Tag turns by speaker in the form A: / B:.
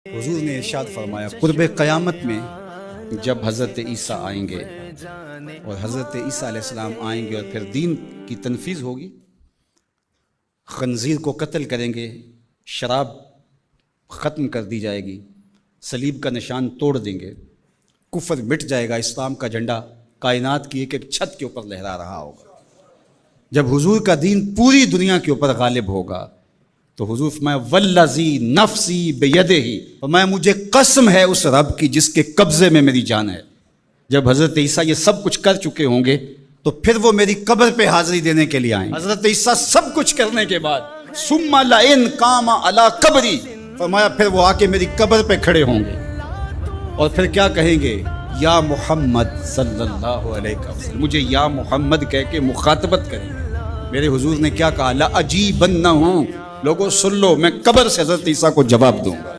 A: हुजूर ने इरशाद फरमाया, कुर्ब क़यामत में जब हज़रत ईसा आएंगे और हज़रत ईसा अलैहिस्सलाम आएंगे और फिर दीन की तनफीज़ होगी, खंजीर को कत्ल करेंगे, शराब ख़त्म कर दी जाएगी, सलीब का निशान तोड़ देंगे, कुफ्र मिट जाएगा, इस्लाम का झंडा कायनात की एक एक छत के ऊपर लहरा रहा होगा। जब हुजूर का दीन पूरी दुनिया के ऊपर गालिब होगा तो हुजूर फरमाया, वल्लज़ी नफ्सी बियदिही, फरमाया मुझे कसम है उस रब की जिसके कब्ज़े में मेरी जान है। जब हज़रत ईसा ये सब कुछ कर चुके होंगे तो फिर वो मेरी कब्र पे हाज़िरी देने के लिए आएंगे। हज़रत ईसा सब कुछ करने के बाद सुम्मा लइन कामा अला कब्री, फरमाया फिर वो आके मेरी कब्र पे खड़े होंगे और फिर क्या कहेंगे, या मोहम्मद सल्लल्लाहु अलैहि वसल्लम, मुझे या मोहम्मद कह के मुखातबत करेंगे। मेरे हुजूर ने क्या कहा, ला अजीबन्नहु, लोगों सुन लो, मैं कब्र से हज़रत ईसा को जवाब दूंगा।